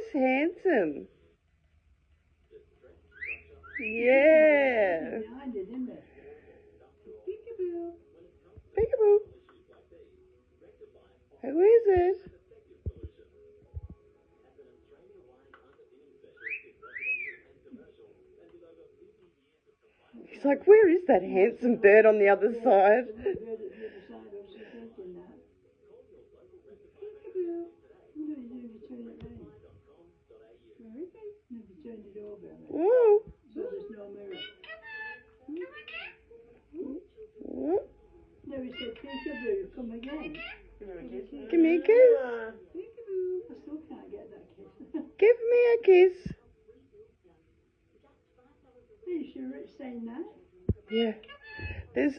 is handsome. Yeah. Peekaboo. Who is it? He's like, where is that handsome bird on the other side? Whoa. No, he said, peekaboo, come again. Give me a kiss. Peekaboo. I still can't get that kiss. Give me a kiss. Are you sure it's saying that? Yeah. There's